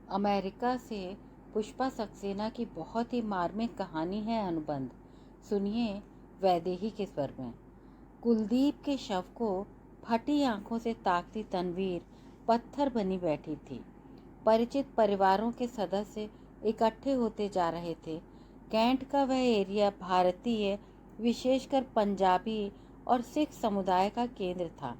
America से पुष्पा सक्सेना की बहुत ही मार्मिक कहानी है अनुबंध। सुनिए वैदेही के स्वर में। कुलदीप के शव को फटी आंखों से ताकती तनवीर पत्थर बनी बैठी थी। परिचित परिवारों के सदस्य इकट्ठे होते जा रहे थे। कैंट का वह एरिया भारतीय, विशेषकर पंजाबी और सिख समुदाय का केंद्र था।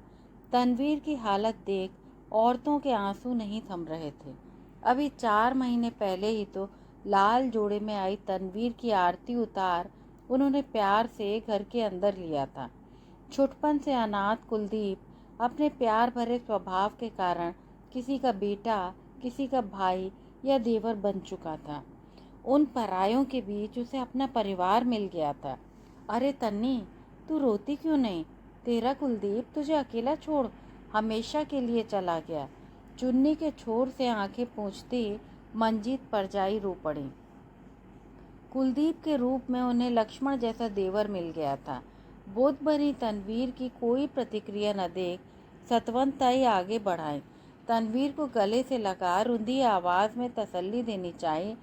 तनवीर की हालत देख औरतों के आंसू नहीं थम रहे थे। अभी 4 महीने पहले ही तो लाल जोड़े में आई तनवीर की आरती उतार उन्होंने प्यार से घर के अंदर लिया था। छुटपन से अनाथ कुलदीप अपने प्यार भरे स्वभाव के कारण किसी का बेटा, किसी का भाई या देवर बन चुका था। उन परायों के बीच उसे अपना परिवार मिल गया था। अरे तन्नी, तू रोती क्यों नहीं? तेरा कुलदीप तुझे अकेला छोड़ हमेशा के लिए चला गया। चुन्नी के छोर से आंखें पोंछती मंजीत परजाई रो पड़ी। कुलदीप के रूप में उन्हें लक्ष्मण जैसा देवर मिल गया था। बोध बनी तनवीर की कोई प्रतिक्रिया न देख सतवंत ताई आगे बढ़ाई। तनवीर को गले से लगा रुंधी आवाज में तसल्ली देनी चाहिए।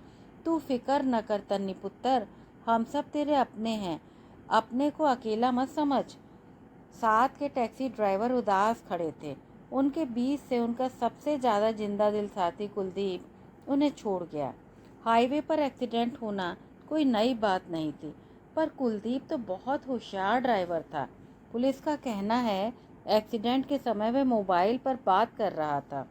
तू फिक्र न कर तन्नी पुत्र, हम सब तेरे अपने हैं, अपने को अकेला मत समझ। साथ के टैक्सी ड्राइवर उदास खड़े थे। उनके बीच से उनका सबसे ज़्यादा जिंदा दिल साथी कुलदीप उन्हें छोड़ गया। हाईवे पर एक्सीडेंट होना कोई नई बात नहीं थी, पर कुलदीप तो बहुत होशियार ड्राइवर था। पुलिस का कहना है एक्सीडेंट के समय वह मोबाइल पर बात कर रहा था।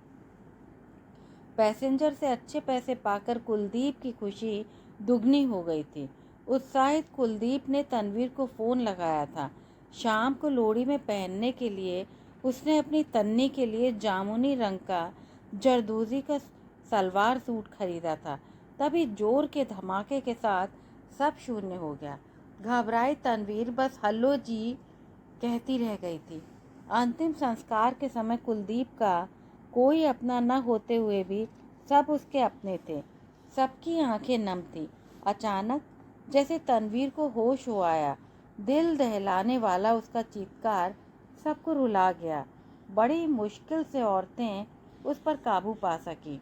पैसेंजर से अच्छे पैसे पाकर कुलदीप की खुशी दुगनी हो गई थी। उत्साहित कुलदीप ने तनवीर को फ़ोन लगाया था। शाम को लोहड़ी में पहनने के लिए उसने अपनी तन्नी के लिए जामुनी रंग का जरदोजी का सलवार सूट खरीदा था। तभी जोर के धमाके के साथ सब शून्य हो गया। घबराई तनवीर बस हल्लो जी कहती रह गई थी। अंतिम संस्कार के समय कुलदीप का कोई अपना न होते हुए भी सब उसके अपने थे। सबकी आंखें नम थी। अचानक जैसे तनवीर को होश हो आया। दिल दहलाने वाला उसका चीत्कार सबको रुला गया। बड़ी मुश्किल से औरतें उस पर काबू पा सकी।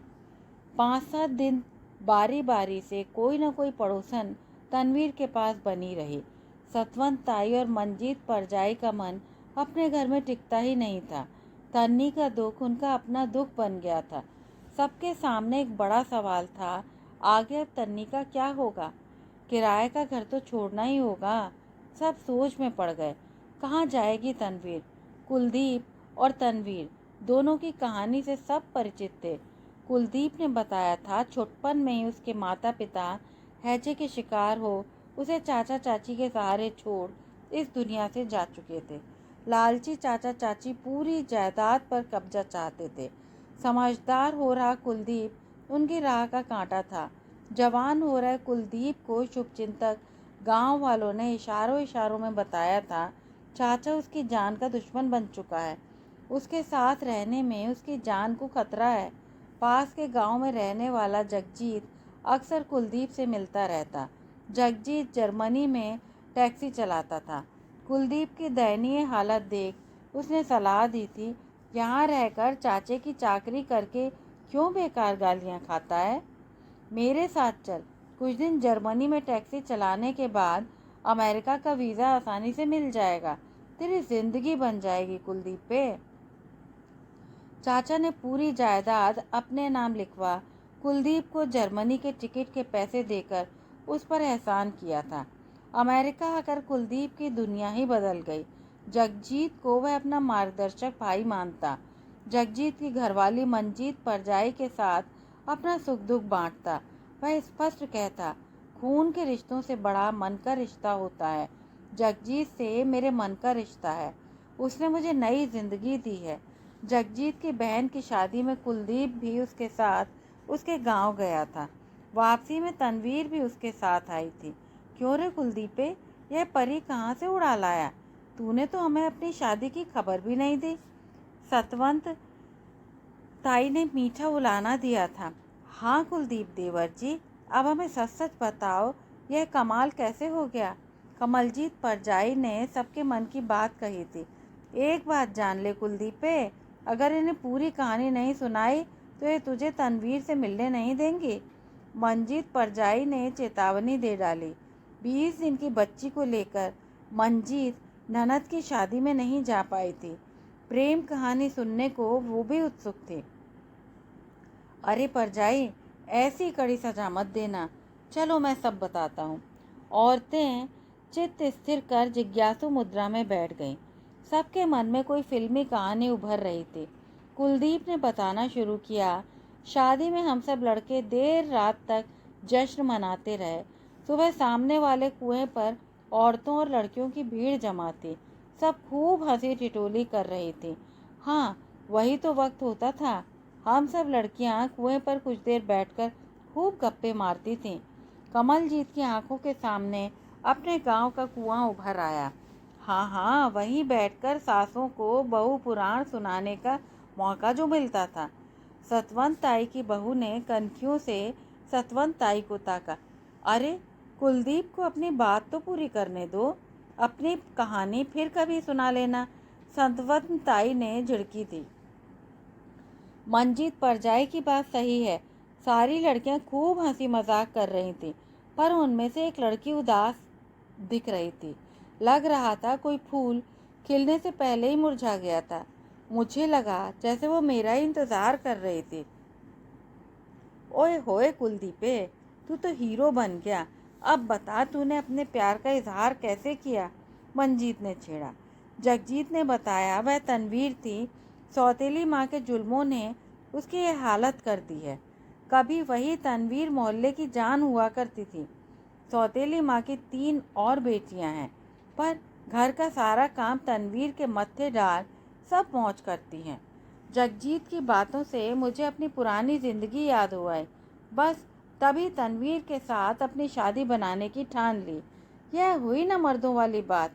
5-7 दिन बारी बारी से कोई न कोई पड़ोसन तनवीर के पास बनी रही। सतवंत ताई और मंजीत परजाई का मन अपने घर में टिकता ही नहीं था। तन्नी का दुख उनका अपना दुख बन गया था। सबके सामने एक बड़ा सवाल था, आगे अब तन्नी का क्या होगा? किराए का घर तो छोड़ना ही होगा। सब सोच में पड़ गए। कहाँ जाएगी तनवीर? कुलदीप और तनवीर दोनों की कहानी से सब परिचित थे। कुलदीप ने बताया था छुटपन में ही उसके माता पिता हैजे के शिकार हो उसे चाचा चाची के सहारे छोड़ इस दुनिया से जा चुके थे। लालची चाचा चाची पूरी जायदाद पर कब्जा चाहते थे। समझदार हो रहा कुलदीप उनकी राह का कांटा था। जवान हो रहे कुलदीप को शुभचिंतक गांव वालों ने इशारों इशारों में बताया था चाचा उसकी जान का दुश्मन बन चुका है। उसके साथ रहने में उसकी जान को खतरा है। पास के गांव में रहने वाला जगजीत अक्सर कुलदीप से मिलता रहता। जगजीत जर्मनी में टैक्सी चलाता था। कुलदीप की दयनीय हालत देख उसने सलाह दी थी, यहाँ रहकर चाचे की चाकरी करके क्यों बेकार गालियाँ खाता है? मेरे साथ चल। कुछ दिन जर्मनी में टैक्सी चलाने के बाद अमेरिका का वीज़ा आसानी से मिल जाएगा। तेरी जिंदगी बन जाएगी कुलदीप पे। चाचा ने पूरी जायदाद अपने नाम लिखवा कुलदीप को जर्मनी के टिकट के पैसे देकर उस पर एहसान किया था। अमेरिका आकर कुलदीप की दुनिया ही बदल गई। जगजीत को वह अपना मार्गदर्शक भाई मानता। जगजीत की घरवाली मंजीत परजाई के साथ अपना सुख दुख बांटता। वह स्पष्ट कहता, खून के रिश्तों से बड़ा मन का रिश्ता होता है। जगजीत से मेरे मन का रिश्ता है। उसने मुझे नई जिंदगी दी है। जगजीत की बहन की शादी में कुलदीप भी उसके साथ उसके गांव गया था। वापसी में तनवीर भी उसके साथ आई थी। क्यों रे कुलदीपे, यह परी कहाँ से उड़ा लाया? तूने तो हमें अपनी शादी की खबर भी नहीं दी। सतवंत ताई ने मीठा उलाना दिया था। हाँ कुलदीप देवर जी, अब हमें सच सच बताओ, यह कमाल कैसे हो गया? कमलजीत परजाई ने सबके मन की बात कही थी। एक बात जान ले कुलदीपे, अगर इन्हें पूरी कहानी नहीं सुनाई तो ये तुझे तनवीर से मिलने नहीं देंगे। मंजीत परजाई ने चेतावनी दे डाली। 20 दिन की बच्ची को लेकर मंजीत ननद की शादी में नहीं जा पाई थी। प्रेम कहानी सुनने को वो भी उत्सुक थे। अरे परजाई, ऐसी कड़ी सजा मत देना, चलो मैं सब बताता हूँ। औरतें चित्त स्थिर कर जिज्ञासु मुद्रा में बैठ गईं। सबके मन में कोई फिल्मी कहानी उभर रही थी। कुलदीप ने बताना शुरू किया। शादी में हम सब लड़के देर रात तक जश्न मनाते रहे। सुबह सामने वाले कुएं पर औरतों और लड़कियों की भीड़ जमा थी। सब खूब हंसी ठिठोली कर रही थी। हाँ, वही तो वक्त होता था। हम सब लड़कियां कुएं पर कुछ देर बैठकर खूब गप्पे मारती थीं। कमलजीत की आंखों के सामने अपने गांव का कुआं उभर आया। हाँ हाँ, वहीं बैठकर सासों को बहू पुराण सुनाने का मौका जो मिलता था। सतवंत ताई की बहू ने कनखियों से सतवंत ताई को ताका। अरे, कुलदीप को अपनी बात तो पूरी करने दो, अपनी कहानी फिर कभी सुना लेना। सतवंत ताई ने झिड़की थी। मंजीत परजाई की बात सही है। सारी लड़कियां खूब हंसी मजाक कर रही थीं, पर उनमें से एक लड़की उदास दिख रही थी। लग रहा था कोई फूल खिलने से पहले ही मुरझा गया था। मुझे लगा जैसे वो मेरा ही इंतजार कर रही थी। ओए होए कुलदीपे, तू तो हीरो बन गया। अब बता, तूने अपने प्यार का इजहार कैसे किया? मंजीत ने छेड़ा। जगजीत ने बताया, वह तनवीर थी। सौतेली माँ के जुल्मों ने उसकी ये हालत कर दी है। कभी वही तनवीर मोहल्ले की जान हुआ करती थी। सौतेली माँ की 3 और बेटियां हैं, पर घर का सारा काम तनवीर के मत्थे डाल सब मौज करती हैं। जगजीत की बातों से मुझे अपनी पुरानी ज़िंदगी याद हुआ है। बस तभी तनवीर के साथ अपनी शादी बनाने की ठान ली। यह हुई ना मर्दों वाली बात।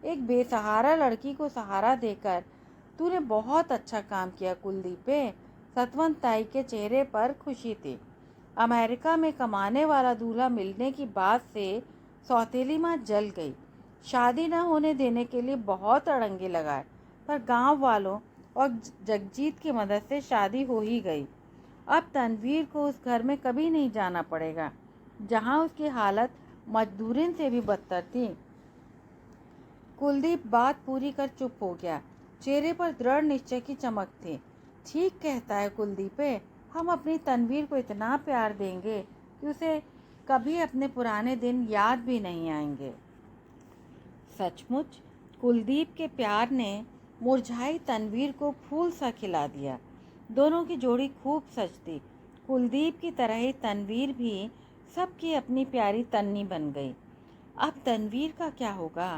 एक बेसहारा लड़की को सहारा देकर तूने बहुत अच्छा काम किया कुलदीपे। सतवंत ताई के चेहरे पर खुशी थी। अमेरिका में कमाने वाला दूल्हा मिलने की बात से सौतेली माँ जल गई। शादी न होने देने के लिए बहुत अड़ंगे लगाए, पर गांव वालों और जगजीत की मदद से शादी हो ही गई। अब तनवीर को उस घर में कभी नहीं जाना पड़ेगा जहां उसकी हालत मजदूरिन से भी बदतर थी। कुलदीप बात पूरी कर चुप हो गया। चेहरे पर दृढ़ निश्चय की चमक थी। ठीक कहता है कुलदीपे, हम अपनी तनवीर को इतना प्यार देंगे कि उसे कभी अपने पुराने दिन याद भी नहीं आएंगे। सचमुच कुलदीप के प्यार ने मुरझाई तनवीर को फूल सा खिला दिया। दोनों की जोड़ी खूब सजती। कुलदीप की तरह ही तनवीर भी सबकी अपनी प्यारी तन्नी बन गई। अब तनवीर का क्या होगा?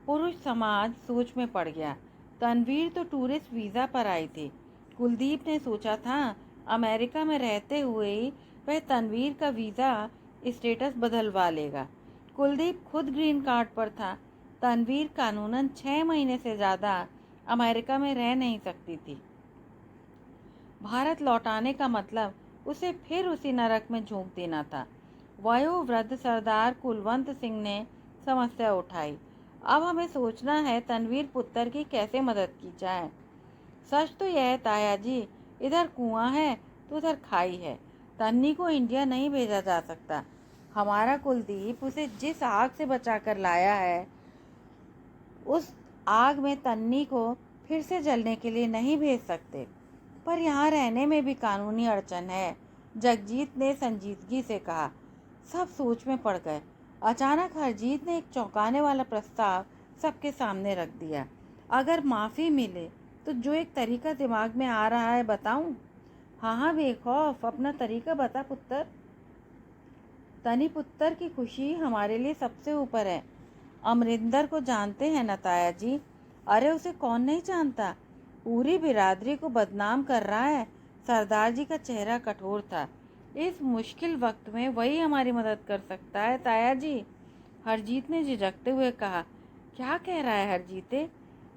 पुरुष समाज सोच में पड़ गया। तनवीर तो टूरिस्ट वीज़ा पर आई थी। कुलदीप ने सोचा था अमेरिका में रहते हुए ही वह तनवीर का वीज़ा स्टेटस बदलवा लेगा। कुलदीप खुद ग्रीन कार्ड पर था। तनवीर कानूनन 6 महीने से ज़्यादा अमेरिका में रह नहीं सकती थी। भारत लौटाने का मतलब उसे फिर उसी नरक में झोंक देना था। वयोवृद्ध सरदार कुलवंत सिंह ने समस्या उठाई। अब हमें सोचना है तनवीर पुत्र की कैसे मदद की जाए। सच तो यह है ताया जी, इधर कुआं है तो उधर खाई है। तन्नी को इंडिया नहीं भेजा जा सकता। हमारा कुलदीप उसे जिस आग से बचा कर लाया है, उस आग में तन्नी को फिर से जलने के लिए नहीं भेज सकते। पर यहाँ रहने में भी कानूनी अड़चन है, जगजीत ने संजीदगी से कहा। सब सोच में पड़ गए। अचानक हरजीत ने एक चौंकाने वाला प्रस्ताव सबके सामने रख दिया। अगर माफ़ी मिले तो जो एक तरीका दिमाग में आ रहा है बताऊं? हाँ हाँ बेखौफ, अपना तरीका बता पुत्र। तनी पुत्र की खुशी हमारे लिए सबसे ऊपर है। अमरिंदर को जानते हैं न ताया जी? अरे उसे कौन नहीं जानता, पूरी बिरादरी को बदनाम कर रहा है। सरदार जी का चेहरा कठोर था। इस मुश्किल वक्त में वही हमारी मदद कर सकता है ताया जी। हरजीत ने झिझकते हुए कहा। क्या कह रहा है हरजीते?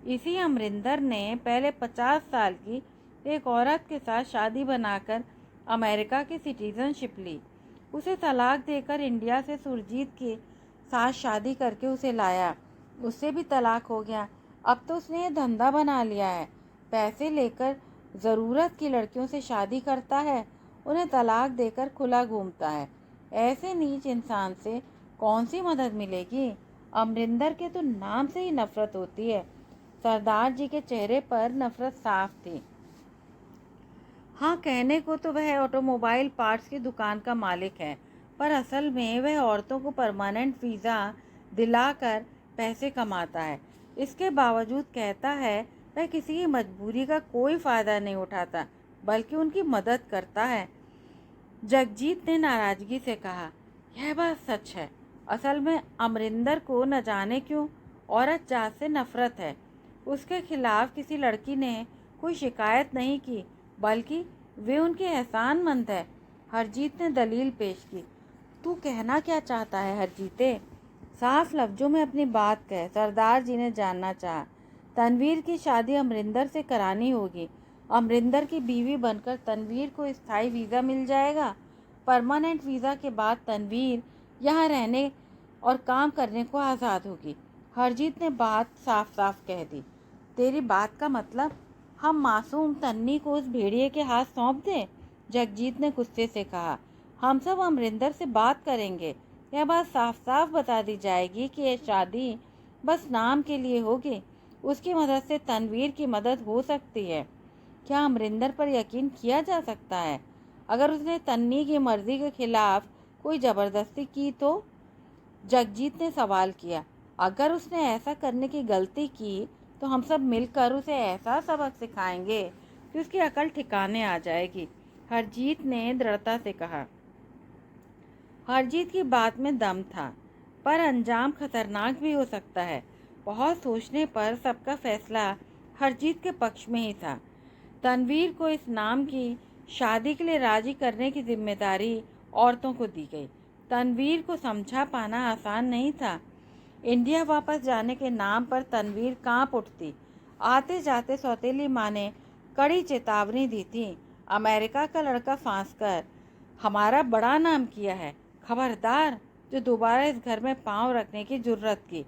इसी अमरिंदर ने पहले 50 साल की एक औरत के साथ शादी बनाकर अमेरिका की सिटीजनशिप ली। उसे तलाक देकर इंडिया से सुरजीत के साथ शादी करके उसे लाया। उससे भी तलाक हो गया। अब तो उसने ये धंधा बना लिया है। पैसे लेकर ज़रूरत की लड़कियों से शादी करता है, उन्हें तलाक देकर खुला घूमता है। ऐसे नीच इंसान से कौन सी मदद मिलेगी? अमरिंदर के तो नाम से ही नफरत होती है। सरदार जी के चेहरे पर नफरत साफ थी। हाँ, कहने को तो वह ऑटोमोबाइल पार्ट्स की दुकान का मालिक है, पर असल में वह औरतों को परमानेंट वीज़ा दिलाकर पैसे कमाता है। इसके बावजूद कहता है वह किसी की मजबूरी का कोई फ़ायदा नहीं उठाता, बल्कि उनकी मदद करता है। जगजीत ने नाराज़गी से कहा, यह बात सच है। असल में अमरिंदर को न जाने क्यों औरत जात से नफरत है। उसके खिलाफ किसी लड़की ने कोई शिकायत नहीं की, बल्कि वे उनके एहसानमंद है। हरजीत ने दलील पेश की। तू कहना क्या चाहता है हरजीते? साफ लफ्जों में अपनी बात कह, सरदार जी ने जानना चाहा। तनवीर की शादी अमरिंदर से करानी होगी। अमरिंदर की बीवी बनकर तनवीर को स्थायी वीज़ा मिल जाएगा। परमानेंट वीज़ा के बाद तनवीर यहाँ रहने और काम करने को आज़ाद होगी। हरजीत ने बात साफ साफ कह दी। तेरी बात का मतलब हम मासूम तन्नी को उस भेड़िए के हाथ सौंप दें? जगजीत ने गुस्से से कहा। हम सब अमरिंदर से बात करेंगे। यह बात साफ साफ बता दी जाएगी कि यह शादी बस नाम के लिए होगी। उसकी मदद से तनवीर की मदद हो सकती है। क्या अमरिंदर पर यकीन किया जा सकता है? अगर उसने तन्नी की मर्जी के खिलाफ कोई ज़बरदस्ती की तो? जगजीत ने सवाल किया। अगर उसने ऐसा करने की गलती की तो हम सब मिलकर उसे ऐसा सबक सिखाएंगे कि उसकी अकल ठिकाने आ जाएगी, हरजीत ने दृढ़ता से कहा। हरजीत की बात में दम था, पर अंजाम खतरनाक भी हो सकता है। बहुत सोचने पर सबका फैसला हरजीत के पक्ष में ही था। तनवीर को इस नाम की शादी के लिए राजी करने की जिम्मेदारी औरतों को दी गई। तनवीर को समझा पाना आसान नहीं था। इंडिया वापस जाने के नाम पर तनवीर कांप उठती। आते जाते सौतेली माँ ने कड़ी चेतावनी दी थी, अमेरिका का लड़का फांस कर हमारा बड़ा नाम किया है। खबरदार, जो दोबारा इस घर में पांव रखने की जुर्रत की।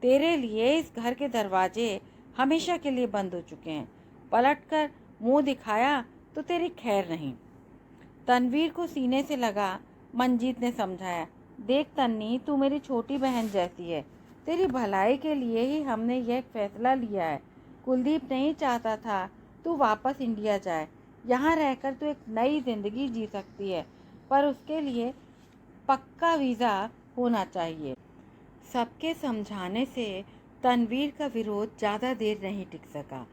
तेरे लिए इस घर के दरवाजे हमेशा के लिए बंद हो चुके हैं। पलटकर मुंह दिखाया तो तेरी खैर नहीं। तनवीर को सीने से लगा। मंजीत ने समझाया, देख तन्नी, तू मेरी छोटी बहन जैसी है। तेरी भलाई के लिए ही हमने यह फैसला लिया है। कुलदीप नहीं चाहता था तू वापस इंडिया जाए। यहाँ रहकर तू एक नई जिंदगी जी सकती है, पर उसके लिए पक्का वीज़ा होना चाहिए। सबके समझाने से तनवीर का विरोध ज़्यादा देर नहीं टिक सका।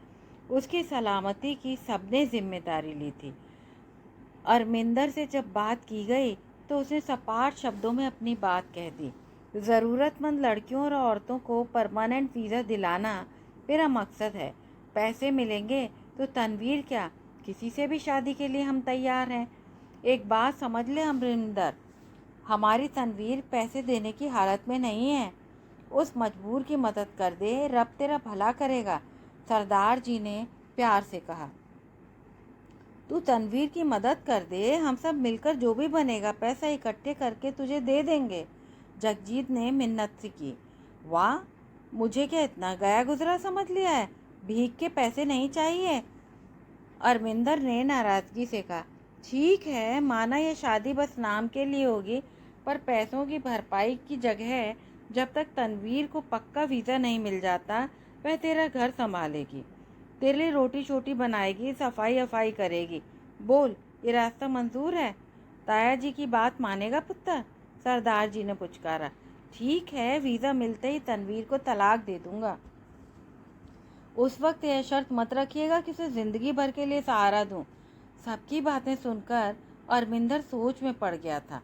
उसकी सलामती की सबने जिम्मेदारी ली थी। अरमिंदर से जब बात की गई तो उसने सपाट शब्दों में अपनी बात कह दी। ज़रूरतमंद लड़कियों और औरतों को परमानेंट वीज़ा दिलाना मेरा मकसद है। पैसे मिलेंगे तो तनवीर क्या, किसी से भी शादी के लिए हम तैयार हैं। एक बात समझ ले अमरिंदर, हमारी तनवीर पैसे देने की हालत में नहीं है। उस मजबूर की मदद कर दे, रब तेरा भला करेगा, सरदार जी ने प्यार से कहा। तू तनवीर की मदद कर दे, हम सब मिलकर जो भी बनेगा पैसा इकट्ठे करके तुझे दे देंगे, जगजीत ने मिन्नत से की। वाह, मुझे क्या इतना गया गुजरा समझ लिया है? भीख के पैसे नहीं चाहिए, अरविंदर ने नाराज़गी से कहा। ठीक है, माना यह शादी बस नाम के लिए होगी, पर पैसों की भरपाई की जगह जब तक तनवीर को पक्का वीज़ा नहीं मिल जाता वह तेरा घर संभालेगी, तेरे लिए रोटी छोटी बनाएगी, सफाई अफाई करेगी। बोल, ये रास्ता मंजूर है? ताया जी की बात मानेगा पुत्र? सरदार जी ने पुचकारा। ठीक है, वीज़ा मिलते ही तनवीर को तलाक दे दूंगा। उस वक्त यह शर्त मत रखिएगा कि उसे ज़िंदगी भर के लिए सहारा दूं। सबकी बातें सुनकर अरविंदर सोच में पड़ गया था।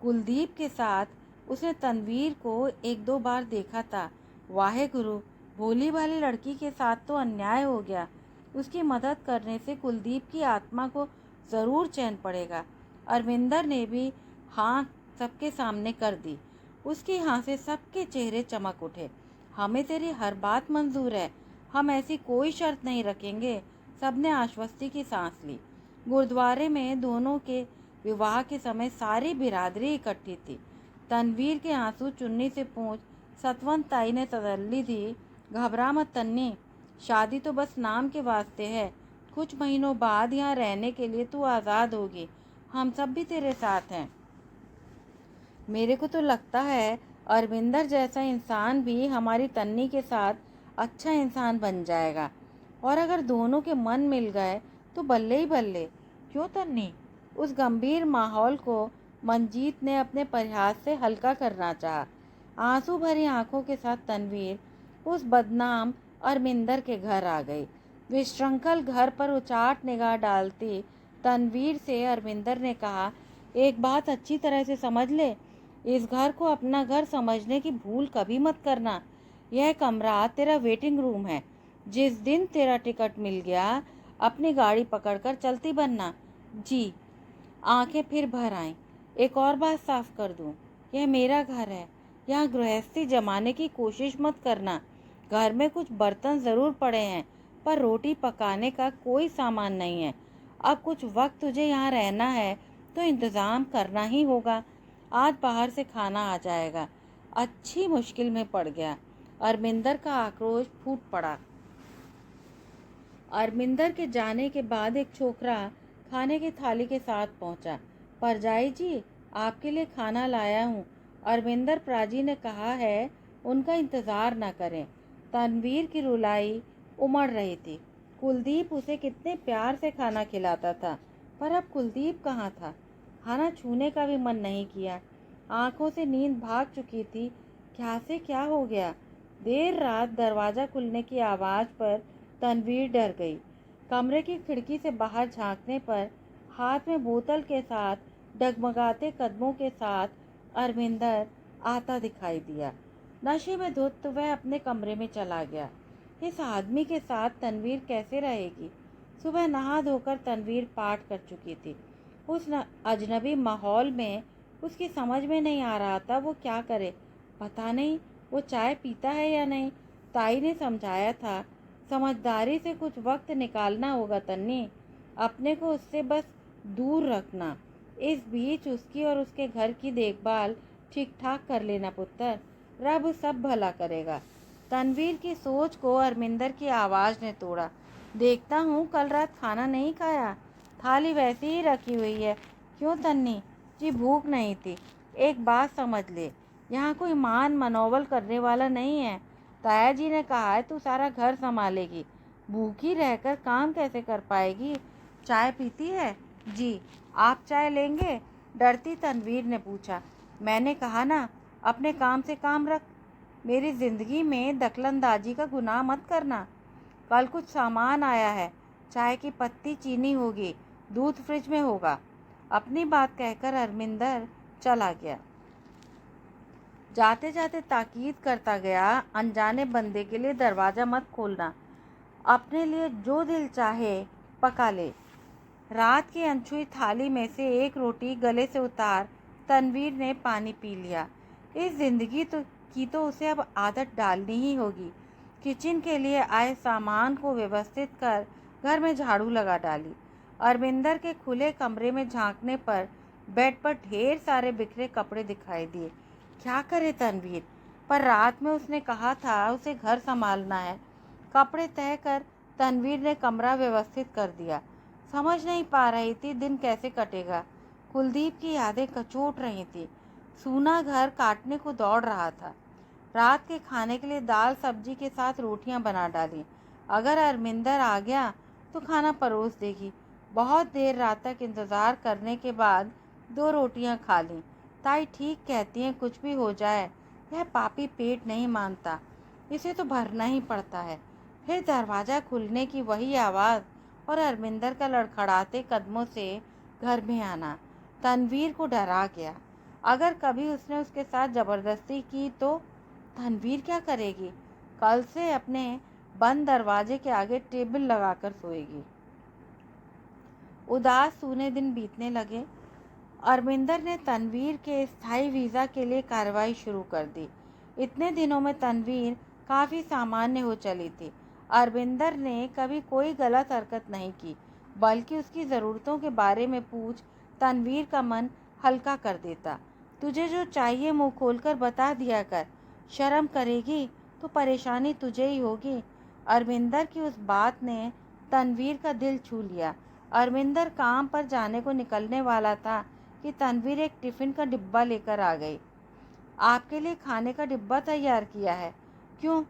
कुलदीप के साथ उसने तनवीर को एक दो बार देखा था। वाहे गुरु, भोली भाली लड़की के साथ तो अन्याय हो गया। उसकी मदद करने से कुलदीप की आत्मा को ज़रूर चैन पड़ेगा। अरविंदर ने भी हाँ सबके सामने कर दी। उसकी हाँ से सबके चेहरे चमक उठे। हमें तेरी हर बात मंजूर है, हम ऐसी कोई शर्त नहीं रखेंगे। सबने आश्वस्ति की सांस ली। गुरुद्वारे में दोनों के विवाह के समय सारी बिरादरी इकट्ठी थी। तनवीर के आंसू चुन्नी से पोंछ सतवंत ताई ने तसल्ली दी। घबरा मत तन्नी, शादी तो बस नाम के वास्ते है, कुछ महीनों बाद यहाँ रहने के लिए तू आज़ाद होगी। हम सब भी तेरे साथ हैं। मेरे को तो लगता है अरविंदर जैसा इंसान भी हमारी तन्नी के साथ अच्छा इंसान बन जाएगा। और अगर दोनों के मन मिल गए तो बल्ले ही बल्ले। क्यों तन्नी? उस गंभीर माहौल को मंजीत ने अपने प्रयास से हल्का करना चाहा। आंसू भरी आंखों के साथ तनवीर उस बदनाम अरविंदर के घर आ गई। विश्रृंखल घर पर उचाट निगाह डालती तनवीर से अरविंदर ने कहा, एक बात अच्छी तरह से समझ ले, इस घर को अपना घर समझने की भूल कभी मत करना। यह कमरा तेरा वेटिंग रूम है। जिस दिन तेरा टिकट मिल गया अपनी गाड़ी पकड़कर चलती बनना। जी। आंखें फिर भर आईं। एक और बात साफ कर दूं, यह मेरा घर है। यहाँ गृहस्थी जमाने की कोशिश मत करना। घर में कुछ बर्तन ज़रूर पड़े हैं पर रोटी पकाने का कोई सामान नहीं है। अब कुछ वक्त तुझे यहाँ रहना है तो इंतज़ाम करना ही होगा। आज बाहर से खाना आ जाएगा। अच्छी मुश्किल में पड़ गया। अरविंदर का आक्रोश फूट पड़ा। अरविंदर के जाने के बाद एक छोकरा खाने की थाली के साथ पहुंचा। परजाई जी, आपके लिए खाना लाया हूं। अरविंदर प्राजी ने कहा है उनका इंतज़ार न करें। तनवीर की रुलाई उमड़ रही थी। कुलदीप उसे कितने प्यार से खाना खिलाता था, पर अब कुलदीप कहाँ था? खाना छूने का भी मन नहीं किया। आंखों से नींद भाग चुकी थी। क्या से क्या हो गया? देर रात दरवाज़ा खुलने की आवाज़ पर तनवीर डर गई। कमरे की खिड़की से बाहर झांकने पर हाथ में बोतल के साथ डगमगाते कदमों के साथ अरविंदर आता दिखाई दिया। नशे में धुत वह अपने कमरे में चला गया। इस आदमी के साथ तनवीर कैसे रहेगी? सुबह नहा धोकर तनवीर पाठ कर चुकी थी। उस अजनबी माहौल में उसकी समझ में नहीं आ रहा था वो क्या करे। पता नहीं वो चाय पीता है या नहीं। ताई ने समझाया था समझदारी से कुछ वक्त निकालना होगा तन्नी, अपने को उससे बस दूर रखना। इस बीच उसकी और उसके घर की देखभाल ठीक ठाक कर लेना पुत्र, रब सब भला करेगा। तनवीर की सोच को अरविंदर की आवाज़ ने तोड़ा। देखता हूँ कल रात खाना नहीं खाया। थाली वैसी ही रखी हुई है। क्यों तन्नी? जी भूख नहीं थी। एक बात समझ ले, यहाँ कोई मान मनोबल करने वाला नहीं है। ताया जी ने कहा है तू सारा घर संभालेगी। भूखी रहकर काम कैसे कर पाएगी? चाय पीती है? जी। आप चाय लेंगे? डरती तनवीर ने पूछा। मैंने कहा ना अपने काम से काम रख। मेरी ज़िंदगी में दखलंदाजी का गुनाह मत करना। कल कुछ सामान आया है। चाय की पत्ती चीनी होगी, दूध फ्रिज में होगा। अपनी बात कहकर अरविंदर चला गया। जाते जाते ताकीद करता गया, अनजाने बंदे के लिए दरवाज़ा मत खोलना। अपने लिए जो दिल चाहे पका ले। रात की अनछुई थाली में से एक रोटी गले से उतार तनवीर ने पानी पी लिया। इस ज़िंदगी तो उसे अब आदत डालनी ही होगी। किचन के लिए आए सामान को व्यवस्थित कर घर में झाड़ू लगा डाली। अरविंदर के खुले कमरे में झांकने पर बेड पर ढेर सारे बिखरे कपड़े दिखाई दिए। क्या करे तनवीर? पर रात में उसने कहा था उसे घर संभालना है। कपड़े तय कर तनवीर ने कमरा व्यवस्थित कर दिया। समझ नहीं पा रही थी दिन कैसे कटेगा। कुलदीप की यादें कचोट रही थी। सूना घर काटने को दौड़ रहा था। रात के खाने के लिए दाल सब्जी के साथ रोटियां बना डाली। अगर अरविंदर आ गया तो खाना परोस देगी। बहुत देर रात तक इंतज़ार करने के बाद 2 रोटियां खा लीं। ताई ठीक कहती हैं कुछ भी हो जाए यह पापी पेट नहीं मानता, इसे तो भरना ही पड़ता है। फिर दरवाज़ा खुलने की वही आवाज़ और अरविंदर का लड़खड़ाते कदमों से घर में आना तनवीर को डरा गया। अगर कभी उसने उसके साथ ज़बरदस्ती की तो तनवीर क्या करेगी? कल से अपने बंद दरवाजे के आगे टेबल लगाकर सोएगी। उदास सूने दिन बीतने लगे। अरविंदर ने तनवीर के स्थायी वीज़ा के लिए कार्रवाई शुरू कर दी। इतने दिनों में तनवीर काफ़ी सामान्य हो चली थी। अरविंदर ने कभी कोई गलत हरकत नहीं की, बल्कि उसकी ज़रूरतों के बारे में पूछ तनवीर का मन हल्का कर देता। तुझे जो चाहिए मुँह खोलकर बता दिया कर, शर्म करेगी तो परेशानी तुझे ही होगी। अरविंदर की उस बात ने तनवीर का दिल छू लिया। अरविंदर काम पर जाने को निकलने वाला था कि तनवीर एक टिफ़िन का डिब्बा लेकर आ गई। आपके लिए खाने का डिब्बा तैयार किया है। क्यों?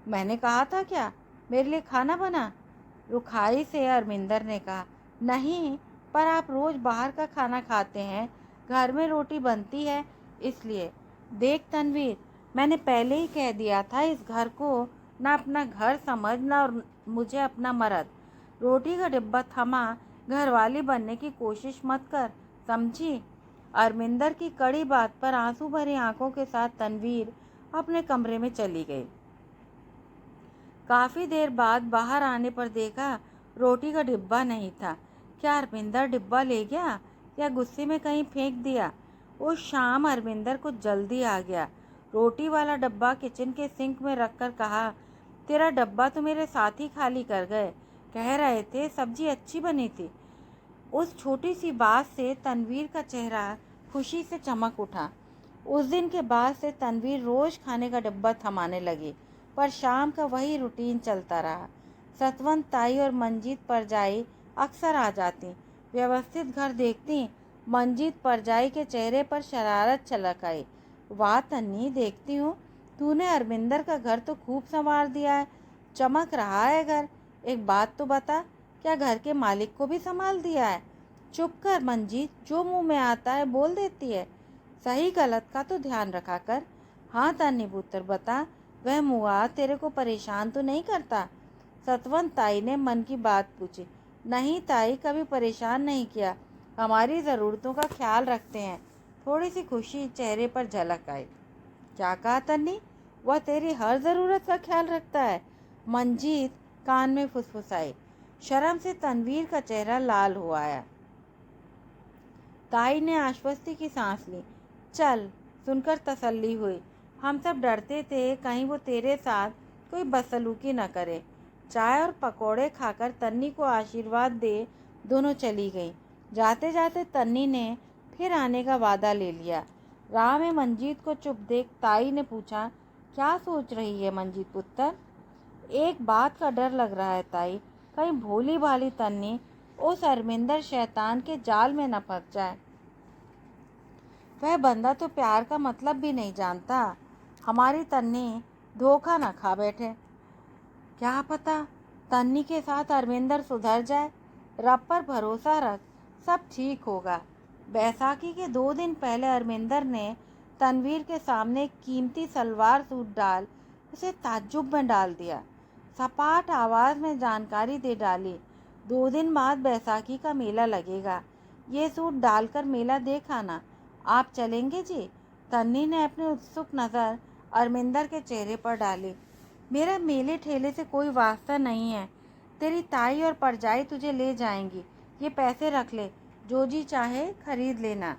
मैंने कहा था क्या मेरे लिए खाना बना? रुखाई से अरविंदर ने कहा। नहीं, पर आप रोज़ बाहर का खाना खाते हैं, घर में रोटी बनती है इसलिए। देख तनवीर, मैंने पहले ही कह दिया था इस घर को ना अपना घर समझ ना और मुझे अपना मर्द। रोटी का डिब्बा थमा घरवाली बनने की कोशिश मत कर, समझी? अरविंदर की कड़ी बात पर आंसू भरी आंखों के साथ तनवीर अपने कमरे में चली गई। काफ़ी देर बाद बाहर आने पर देखा रोटी का डिब्बा नहीं था। क्या अरविंदर डिब्बा ले गया या गुस्से में कहीं फेंक दिया? उस शाम अरविंदर को जल्दी आ गया। रोटी वाला डब्बा किचन के सिंक में रखकर कहा, तेरा डब्बा तो मेरे साथ ही खाली कर गए। कह रहे थे सब्जी अच्छी बनी थी। उस छोटी सी बात से तनवीर का चेहरा खुशी से चमक उठा। उस दिन के बाद से तनवीर रोज़ खाने का डब्बा थमाने लगी, पर शाम का वही रूटीन चलता रहा। सतवंत ताई और मंजीत परजाई अक्सर आ जाती। व्यवस्थित घर देखती, मंजीत परजाई के चेहरे पर शरारत छलक आई। वाह तन्नी, देखती हूँ तूने अरविंदर का घर तो खूब संवार दिया है। चमक रहा है घर। एक बात तो बता, क्या घर के मालिक को भी संभाल दिया है? चुप कर मंजीत, जो मुंह में आता है बोल देती है। सही गलत का तो ध्यान रखा कर। हाँ तन्नी पुत्र, बता, वह मुआ तेरे को परेशान तो नहीं करता? सतवंत ताई ने मन की बात पूछी। नहीं ताई, कभी परेशान नहीं किया, हमारी ज़रूरतों का ख्याल रखते हैं। थोड़ी सी खुशी चेहरे पर झलक आई। क्या कहा तन्नी? वह तेरी हर ज़रूरत का ख्याल रखता है? मंजीत कान में फुसफुसाई। शर्म से तनवीर का चेहरा लाल हो आया। ताई ने आश्वस्ति की सांस ली। चल, सुनकर तसल्ली हुई। हम सब डरते थे कहीं वो तेरे साथ कोई बदसलूकी न करे। चाय और पकौड़े खाकर तन्नी को आशीर्वाद दे दोनों चली गईं। जाते जाते तन्नी ने फिर आने का वादा ले लिया। राह में मंजीत को चुप देख ताई ने पूछा, क्या सोच रही है मंजीत पुत्र? एक बात का डर लग रहा है ताई, कहीं भोली भाली तन्नी उस अरविंदर शैतान के जाल में न फंस जाए। वह बंदा तो प्यार का मतलब भी नहीं जानता। हमारी तन्नी धोखा न खा बैठे। क्या पता तन्नी के साथ अरविंदर सुधर जाए। रब पर भरोसा रख, सब ठीक होगा। बैसाखी के 2 दिन पहले अरविंदर ने तनवीर के सामने एक कीमती सलवार सूट डाल उसे ताज्जुब में डाल दिया। सपाट आवाज़ में जानकारी दे डाली, 2 दिन बाद बैसाखी का मेला लगेगा, ये सूट डालकर मेला देख आना। आप चलेंगे जी? तन्नी ने अपनी उत्सुक नज़र अरविंदर के चेहरे पर डाली। मेरा मेले ठेले से कोई वास्ता नहीं है। तेरी ताई और परजाई तुझे ले जाएंगी। ये पैसे रख ले, जो जी चाहे खरीद लेना।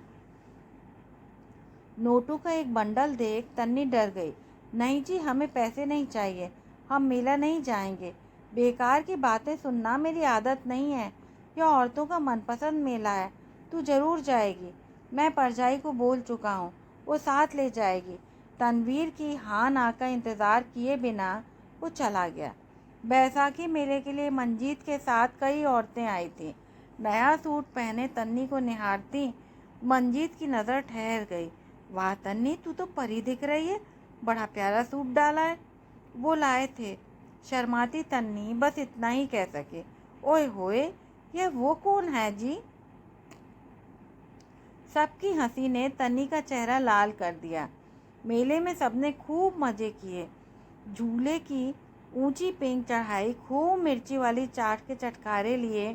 नोटों का एक बंडल देख तन्नी डर गई। नहीं जी, हमें पैसे नहीं चाहिए, हम मेला नहीं जाएंगे। बेकार की बातें सुनना मेरी आदत नहीं है। यह औरतों का मनपसंद मेला है, तू ज़रूर जाएगी। मैं परजाई को बोल चुका हूँ, वो साथ ले जाएगी। तनवीर की हाँ ना का इंतज़ार किए बिना वो चला गया। बैसाखी मेले के लिए मंजीत के साथ कई औरतें आई थीं। नया सूट पहने तन्नी को निहारती मंजीत की नज़र ठहर गई। वाह तन्नी, तू तो परी दिख रही है, बड़ा प्यारा सूट डाला है। वो लाए थे। शर्माती तन्नी बस इतना ही कह सके। ओए होए, यह वो कौन है जी? सबकी हंसी ने तन्नी का चेहरा लाल कर दिया। मेले में सबने खूब मज़े किए। झूले की ऊंची पींग चढ़ाई, खूब मिर्ची वाली चाट के चटकारे लिए,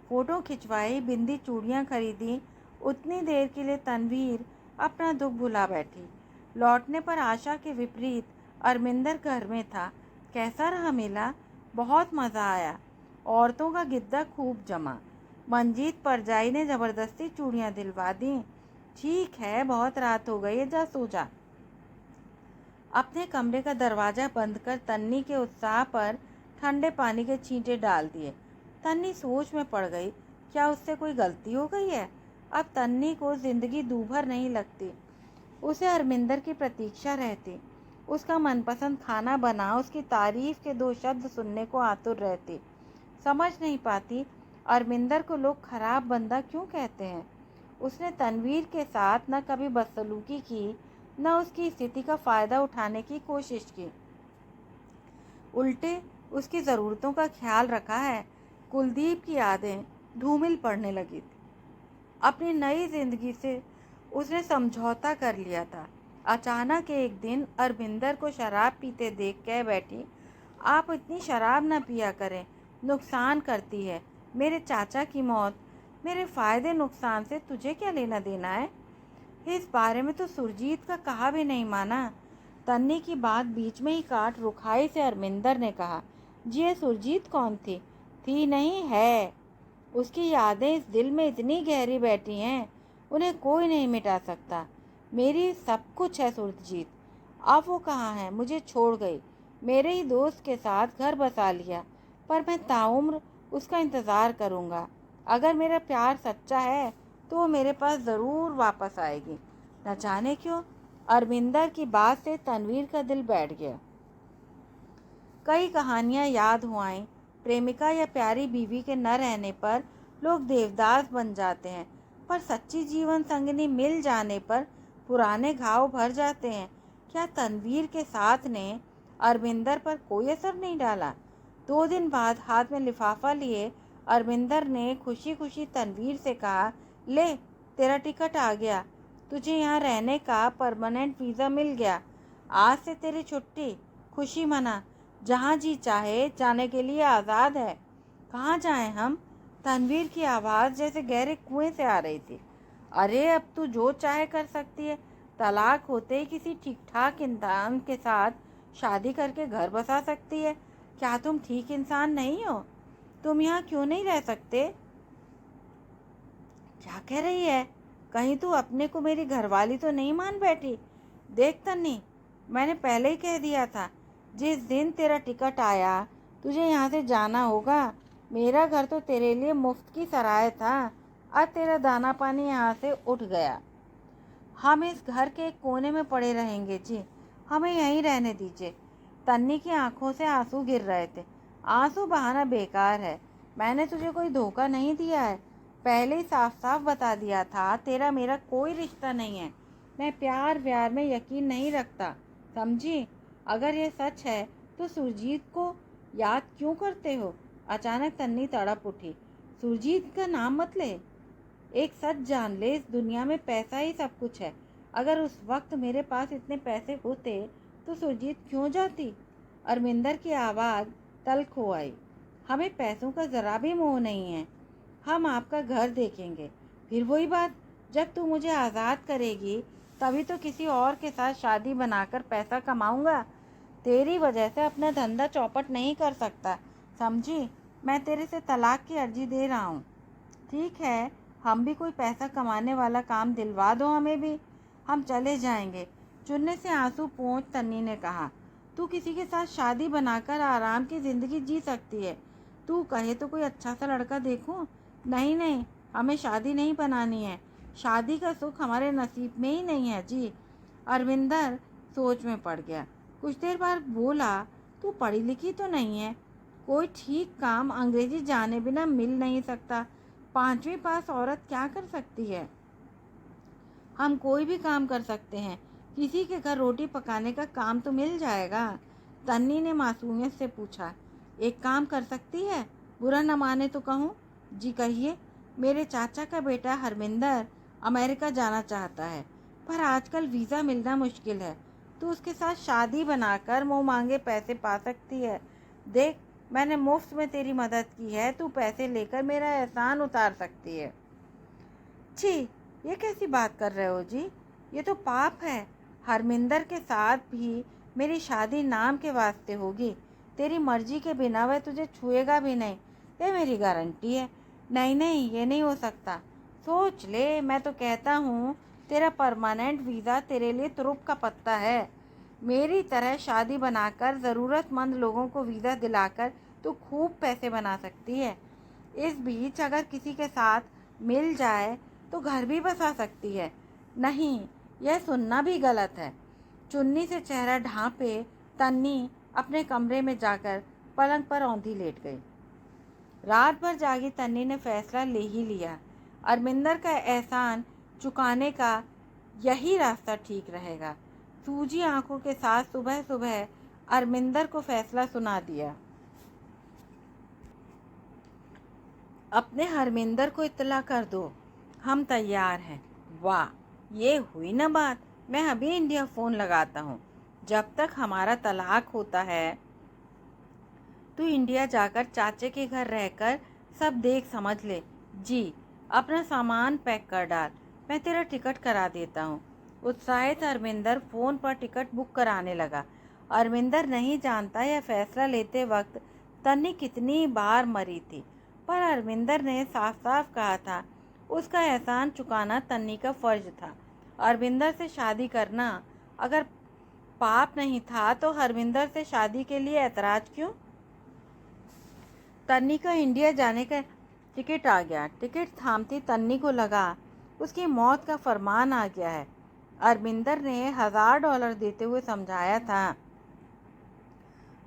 फ़ोटो खिंचवाई, बिंदी चूड़ियाँ खरीदी। उतनी देर के लिए तनवीर अपना दुख भुला बैठी। लौटने पर आशा के विपरीत अरविंदर घर में था। कैसा रहा मेला? बहुत मज़ा आया। औरतों का गिद्दा खूब जमा। मंजीत परजाई ने ज़बरदस्ती चूड़ियाँ दिलवा दी। ठीक है, बहुत रात हो गई है, जा सो जा। अपने कमरे का दरवाज़ा बंद कर तन्नी के उत्साह पर ठंडे पानी के छींटे डाल दिए। तन्नी सोच में पड़ गई, क्या उससे कोई गलती हो गई है? अब तन्नी को ज़िंदगी दूभर नहीं लगती। उसे अरविंदर की प्रतीक्षा रहती। उसका मनपसंद खाना बना उसकी तारीफ़ के 2 शब्द सुनने को आतुर रहती। समझ नहीं पाती अरविंदर को लोग खराब बंदा क्यों कहते हैं। उसने तनवीर के साथ न कभी बदसलूकी की, न उसकी स्थिति का फ़ायदा उठाने की कोशिश की, उल्टे उसकी ज़रूरतों का ख्याल रखा है। कुलदीप की यादें धूमिल पड़ने लगी थी। अपनी नई जिंदगी से उसने समझौता कर लिया था। अचानक एक दिन अरविंदर को शराब पीते देख कह बैठी, आप इतनी शराब न पिया करें, नुकसान करती है। मेरे चाचा की मौत, मेरे फ़ायदे नुकसान से तुझे क्या लेना देना है। इस बारे में तो सुरजीत का कहा भी नहीं माना। तन्नी की बात बीच में ही काट रुखाई से अरविंदर ने कहा, जी ये सुरजीत कौन थी? थी नहीं, है। उसकी यादें इस दिल में इतनी गहरी बैठी हैं, उन्हें कोई नहीं मिटा सकता। मेरी सब कुछ है सुरजीत। अब वो कहाँ है? मुझे छोड़ गई, मेरे ही दोस्त के साथ घर बसा लिया, पर मैं ताउम्र उसका इंतज़ार करूँगा। अगर मेरा प्यार सच्चा है तो वो मेरे पास ज़रूर वापस आएगी। न जाने क्यों अरविंदर की बात से तनवीर का दिल बैठ गया। कई कहानियाँ याद हो आईं। प्रेमिका या प्यारी बीवी के न रहने पर लोग देवदास बन जाते हैं, पर सच्ची जीवन संगिनी मिल जाने पर पुराने घाव भर जाते हैं। क्या तनवीर के साथ ने अरविंदर पर कोई असर नहीं डाला? 2 दिन बाद हाथ में लिफाफा लिए अरविंदर ने खुशी खुशी तनवीर से कहा, ले तेरा टिकट आ गया, तुझे यहाँ रहने का परमानेंट वीज़ा मिल गया। आज से तेरी छुट्टी, खुशी मना, जहाँ जी चाहे जाने के लिए आज़ाद है। कहाँ जाएं हम? तनवीर की आवाज़ जैसे गहरे कुएं से आ रही थी। अरे अब तू जो चाहे कर सकती है। तलाक होते ही किसी ठीक ठाक इंसान के साथ शादी करके घर बसा सकती है। क्या तुम ठीक इंसान नहीं हो? तुम यहाँ क्यों नहीं रह सकते? क्या कह रही है? कहीं तू अपने को मेरी घरवाली तो नहीं मान बैठी? देख तन्नी, मैंने पहले ही कह दिया था, जिस दिन तेरा टिकट आया तुझे यहाँ से जाना होगा। मेरा घर तो तेरे लिए मुफ्त की सराय था। अब तेरा दाना पानी यहाँ से उठ गया। हम इस घर के एक कोने में पड़े रहेंगे जी, हमें यहीं रहने दीजिए। तन्नी की आंखों से आंसू गिर रहे थे। आंसू बहाना बेकार है। मैंने तुझे कोई धोखा नहीं दिया है। पहले ही साफ साफ बता दिया था, तेरा मेरा कोई रिश्ता नहीं है। मैं प्यार व्यार में यकीन नहीं रखता, समझी? अगर ये सच है तो सुरजीत को याद क्यों करते हो? अचानक तन्नी तड़प उठी। सुरजीत का नाम मत ले। एक सच जान ले, इस दुनिया में पैसा ही सब कुछ है। अगर उस वक्त मेरे पास इतने पैसे होते तो सुरजीत क्यों जाती? अरविंदर की आवाज़ तल्ख हो आई। हमें पैसों का ज़रा भी मोह नहीं है। हम आपका घर देखेंगे। फिर वही बात, जब तू मुझे आज़ाद करेगी तभी तो किसी और के साथ शादी बनाकर पैसा कमाऊंगा। तेरी वजह से अपना धंधा चौपट नहीं कर सकता, समझी? मैं तेरे से तलाक की अर्जी दे रहा हूँ। ठीक है, हम भी कोई पैसा कमाने वाला काम दिलवा दो हमें भी, हम चले जाएंगे। चुन्ने से आंसू पोंछ तन्नी ने कहा, तू किसी के साथ शादी बनाकर आराम की ज़िंदगी जी सकती है। तू कहे तो कोई अच्छा सा लड़का देखूं? नहीं नहीं, हमें शादी नहीं बनानी है। शादी का सुख हमारे नसीब में ही नहीं है जी। अरविंदर सोच में पड़ गया। कुछ देर बाद बोला, तू पढ़ी लिखी तो नहीं है? कोई ठीक काम अंग्रेजी जाने बिना मिल नहीं सकता। 5वीं पास औरत क्या कर सकती है? हम कोई भी काम कर सकते हैं। किसी के घर रोटी पकाने का काम तो मिल जाएगा। तन्नी ने मासूमियत से पूछा, एक काम कर सकती है? बुरा न माने तो कहूँ। जी कहिए। मेरे चाचा का बेटा हरमिंदर अमेरिका जाना चाहता है, पर आजकल वीज़ा मिलना मुश्किल है। तो उसके साथ शादी बनाकर मुँह मांगे पैसे पा सकती है। देख, मैंने मुफ्त में तेरी मदद की है, तू पैसे लेकर मेरा एहसान उतार सकती है। छी, ये कैसी बात कर रहे हो जी? ये तो पाप है। हरमिंदर के साथ भी मेरी शादी नाम के वास्ते होगी। तेरी मर्जी के बिना वह तुझे छुएगा भी नहीं, ये मेरी गारंटी है। नहीं नहीं, ये नहीं हो सकता। सोच ले, मैं तो कहता हूँ तेरा परमानेंट वीज़ा तेरे लिए तुरुप का पत्ता है। मेरी तरह शादी बनाकर ज़रूरतमंद लोगों को वीज़ा दिलाकर तो खूब पैसे बना सकती है। इस बीच अगर किसी के साथ मिल जाए तो घर भी बसा सकती है। नहीं, यह सुनना भी गलत है। चुन्नी से चेहरा ढांपे तन्नी अपने कमरे में जाकर पलंग पर औंधी लेट गई। रात भर जागी तन्नी ने फैसला ले ही लिया। अरविंदर का एहसान चुकाने का यही रास्ता ठीक रहेगा। सूजी आंखों के साथ सुबह सुबह अरविंदर को फैसला सुना दिया। अपने हरमिंदर को इत्तला कर दो, हम तैयार हैं। वाह, ये हुई ना बात। मैं अभी इंडिया फ़ोन लगाता हूँ। जब तक हमारा तलाक होता है तू इंडिया जाकर चाचे के घर रहकर सब देख समझ ले। जी, अपना सामान पैक कर डाल, मैं तेरा टिकट करा देता हूँ। उत्साहित अरविंदर फ़ोन पर टिकट बुक कराने लगा। अरविंदर नहीं जानता यह फैसला लेते वक्त तन्नी कितनी बार मरी थी, पर अरविंदर ने साफ साफ कहा था उसका एहसान चुकाना तन्नी का फ़र्ज था। अरविंदर से शादी करना अगर पाप नहीं था तो हरविंदर से शादी के लिए ऐतराज़ क्यों? तन्नी का इंडिया जाने का टिकट आ गया। टिकट थामती तन्नी को लगा उसकी मौत का फरमान आ गया है। अरविंदर ने $1000 देते हुए समझाया था,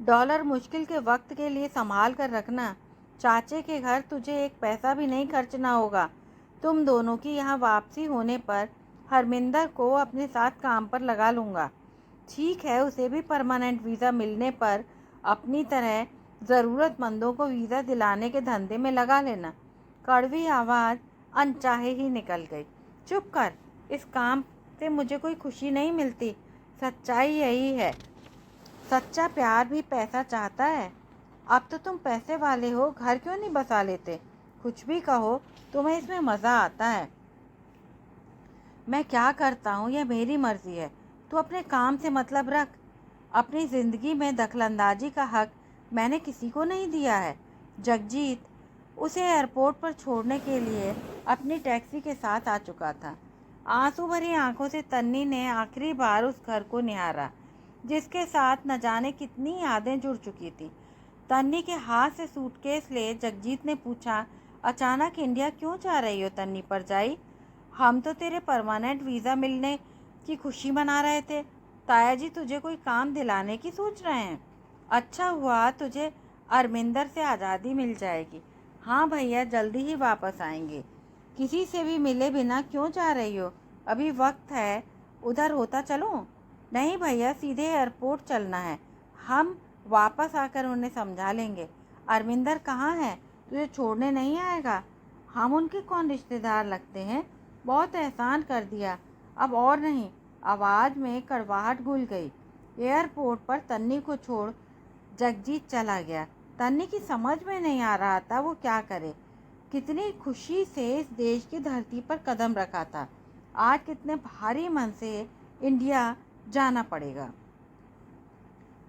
डॉलर मुश्किल के वक्त के लिए संभाल कर रखना। चाचे के घर तुझे एक पैसा भी नहीं खर्चना होगा। तुम दोनों की यहाँ वापसी होने पर हरमिंदर को अपने साथ काम पर लगा लूँगा। ठीक है, उसे भी परमानेंट वीज़ा मिलने पर अपनी तरह ज़रूरतमंदों को वीज़ा दिलाने के धंधे में लगा लेना। कड़वी आवाज़ अनचाहे ही निकल गई। चुप कर, इस काम से मुझे कोई खुशी नहीं मिलती। सच्चाई यही है, सच्चा प्यार भी पैसा चाहता है। अब तो तुम पैसे वाले हो, घर क्यों नहीं बसा लेते? कुछ भी कहो, तुम्हें इसमें मज़ा आता है। मैं क्या करता हूँ यह मेरी मर्ज़ी है। तू अपने काम से मतलब रख। अपनी ज़िंदगी में दखलंदाजी का हक मैंने किसी को नहीं दिया है। जगजीत उसे एयरपोर्ट पर छोड़ने के लिए अपनी टैक्सी के साथ आ चुका था। आंसू भरी आंखों से तन्नी ने आखिरी बार उस घर को निहारा जिसके साथ न जाने कितनी यादें जुड़ चुकी थी। तन्नी के हाथ से सूटकेस ले जगजीत ने पूछा, अचानक इंडिया क्यों जा रही हो तन्नी परजाई? हम तो तेरे परमानेंट वीज़ा मिलने की खुशी मना रहे थे। ताया जी तुझे कोई काम दिलाने की सोच रहे हैं। अच्छा हुआ तुझे अरमिंदर से आज़ादी मिल जाएगी। हाँ भैया, जल्दी ही वापस आएंगे। किसी से भी मिले बिना क्यों जा रही हो? अभी वक्त है, उधर होता चलूं? नहीं भैया, सीधे एयरपोर्ट चलना है। हम वापस आकर उन्हें समझा लेंगे। अरविंदर कहाँ है? तुझे छोड़ने नहीं आएगा? हम उनके कौन रिश्तेदार लगते हैं? बहुत एहसान कर दिया, अब और नहीं। आवाज़ में कड़वाहट घुल गई। एयरपोर्ट पर तन्नी को छोड़ जगजीत चला गया। तन्नी की समझ में नहीं आ रहा था वो क्या करे। कितनी खुशी से इस देश की धरती पर कदम रखा था, आज कितने भारी मन से इंडिया जाना पड़ेगा।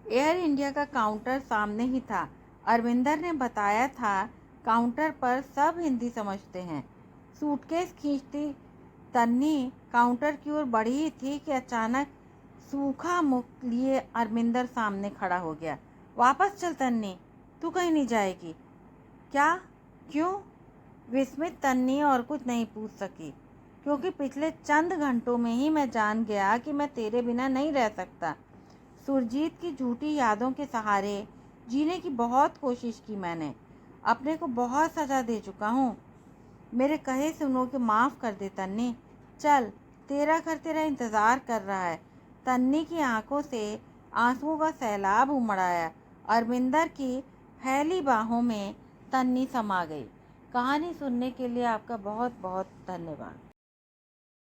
एयर इंडिया का काउंटर सामने ही था। अरविंदर ने बताया था काउंटर पर सब हिंदी समझते हैं। सूटकेस खींचती तन्नी काउंटर की ओर बढ़ी ही थी कि अचानक सूखा मुख लिए अरविंदर सामने खड़ा हो गया। वापस चल तन्नी, तू कहीं नहीं जाएगी। क्या? क्यों? विस्मित तन्नी और कुछ नहीं पूछ सकी, क्योंकि पिछले चंद घंटों में ही मैं जान गया कि मैं तेरे बिना नहीं रह सकता। सुरजीत की झूठी यादों के सहारे जीने की बहुत कोशिश की मैंने। अपने को बहुत सज़ा दे चुका हूँ। मेरे कहे सुनो के माफ़ कर दे तन्नी। चल, तेरा घर तेरा इंतज़ार कर रहा है। तन्नी की आंखों से आंसुओं का सैलाब उमड़ आया। अरविंदर की फैली बाहों में तन्नी समा गई। कहानी सुनने के लिए आपका बहुत बहुत धन्यवाद।